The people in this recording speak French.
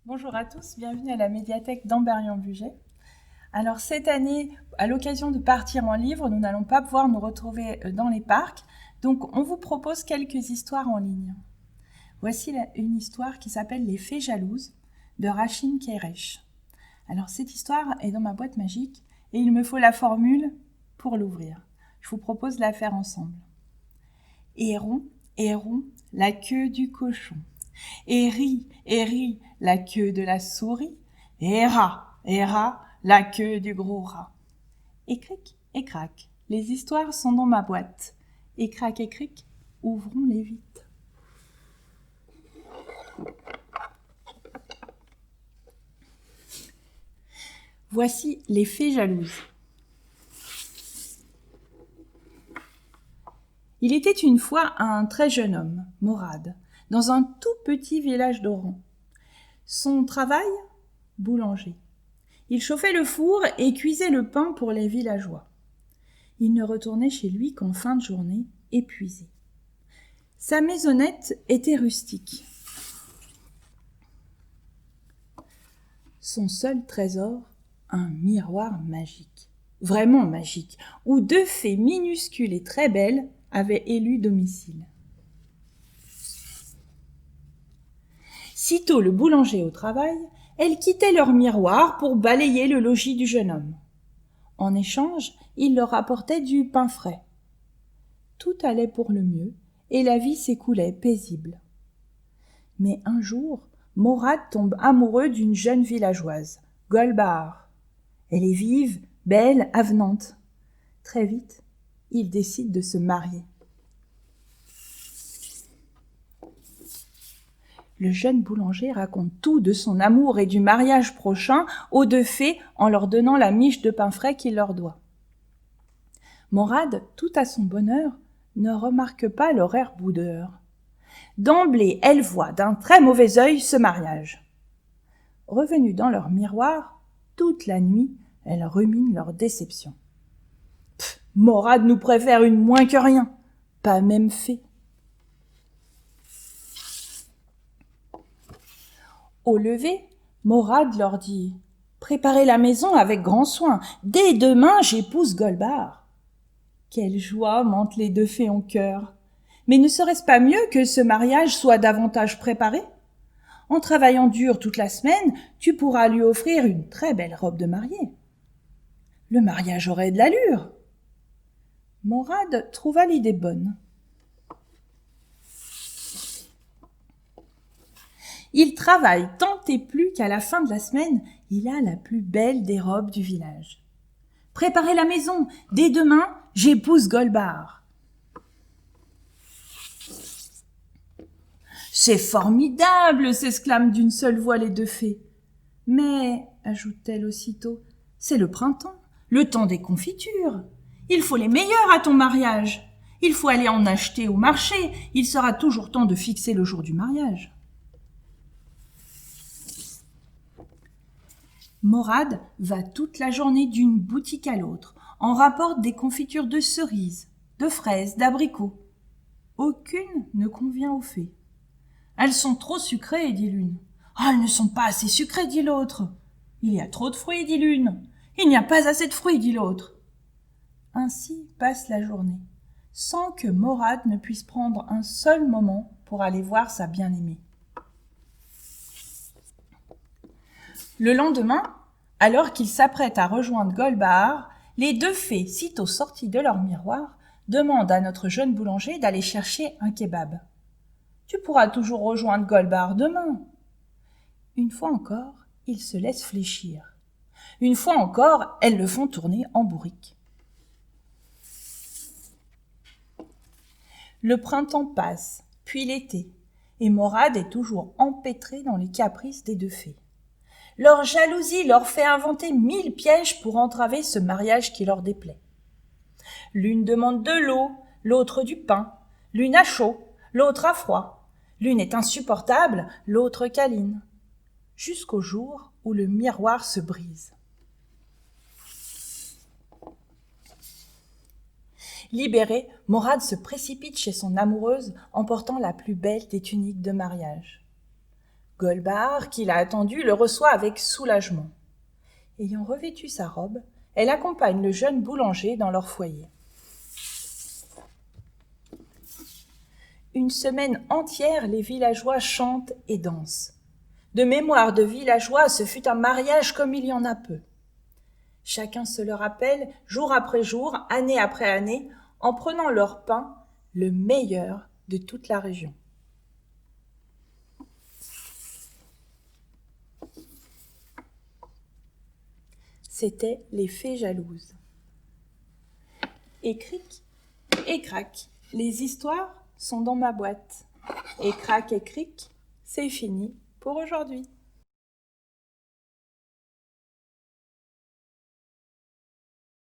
Bonjour à tous, bienvenue à la médiathèque d'Amberieu-en-Bugey. Alors cette année, à l'occasion de partir en livre, nous n'allons pas pouvoir nous retrouver dans les parcs, donc on vous propose quelques histoires en ligne. Voici une histoire qui s'appelle Les Fées jalouses de Rachim Keiresh. Alors cette histoire est dans ma boîte magique et il me faut la formule pour l'ouvrir. Je vous propose de la faire ensemble. Héron, héron, la queue du cochon. Et rit, la queue de la souris. Et rat, la queue du gros rat. Et cric, et crac, les histoires sont dans ma boîte. Et crac et cric, ouvrons-les vite. Voici les fées jalouses. Il était une fois un très jeune homme, Morad, dans un tout petit village d'Oran. Son travail, boulanger. Il chauffait le four et cuisait le pain pour les villageois. Il ne retournait chez lui qu'en fin de journée, épuisé. Sa maisonnette était rustique. Son seul trésor, un miroir magique, vraiment magique, où deux fées minuscules et très belles avaient élu domicile. Sitôt le boulanger au travail, elles quittaient leur miroir pour balayer le logis du jeune homme. En échange, il leur apportait du pain frais. Tout allait pour le mieux et la vie s'écoulait paisible. Mais un jour, Morad tombe amoureux d'une jeune villageoise, Golbahar. Elle est vive, belle, avenante. Très vite, il décide de se marier. Le jeune boulanger raconte tout de son amour et du mariage prochain aux deux fées en leur donnant la miche de pain frais qu'il leur doit. Morad, tout à son bonheur, ne remarque pas leur air boudeur. D'emblée, elle voit d'un très mauvais œil ce mariage. Revenues dans leur miroir, toute la nuit, elles ruminent leur déception. Morad nous préfère une moins que rien, pas même fée. Au lever, Morad leur dit « Préparez la maison avec grand soin. Dès demain, j'épouse Golbahar. » Quelle joie mentent les deux fées en chœur. Mais ne serait-ce pas mieux que ce mariage soit davantage préparé ? En travaillant dur toute la semaine, tu pourras lui offrir une très belle robe de mariée. Le mariage aurait de l'allure. Morad trouva l'idée bonne. Il travaille tant et plus qu'à la fin de la semaine, il a la plus belle des robes du village. « Préparez la maison, dès demain, j'épouse Golbahar. » « C'est formidable !» s'exclament d'une seule voix les deux fées. « Mais, ajoute-t-elle aussitôt, c'est le printemps, le temps des confitures. Il faut les meilleures à ton mariage. Il faut aller en acheter au marché. Il sera toujours temps de fixer le jour du mariage. » Morad va toute la journée d'une boutique à l'autre, en rapporte des confitures de cerises, de fraises, d'abricots. Aucune ne convient aux fées. Elles sont trop sucrées, dit l'une. Ah, elles ne sont pas assez sucrées, dit l'autre. Il y a trop de fruits, dit l'une. Il n'y a pas assez de fruits, dit l'autre. Ainsi passe la journée, sans que Morad ne puisse prendre un seul moment pour aller voir sa bien-aimée. Le lendemain, alors qu'ils s'apprêtent à rejoindre Golbahar, les deux fées, sitôt sorties de leur miroir, demandent à notre jeune boulanger d'aller chercher un kebab. « Tu pourras toujours rejoindre Golbahar demain. » Une fois encore, ils se laissent fléchir. Une fois encore, elles le font tourner en bourrique. Le printemps passe, puis l'été, et Morad est toujours empêtré dans les caprices des deux fées. Leur jalousie leur fait inventer 1000 pièges pour entraver ce mariage qui leur déplaît. L'une demande de l'eau, l'autre du pain, l'une a chaud, l'autre a froid. L'une est insupportable, l'autre câline. Jusqu'au jour où le miroir se brise. Libéré, Morad se précipite chez son amoureuse en portant la plus belle des tuniques de mariage. Golbart, qui l'a attendu, le reçoit avec soulagement. Ayant revêtu sa robe, elle accompagne le jeune boulanger dans leur foyer. Une semaine entière, les villageois chantent et dansent. De mémoire de villageois, ce fut un mariage comme il y en a peu. Chacun se le rappelle, jour après jour, année après année, en prenant leur pain, le meilleur de toute la région. C'étaient les fées jalouses. Et cric, et crac, les histoires sont dans ma boîte. Et crac et cric, c'est fini pour aujourd'hui.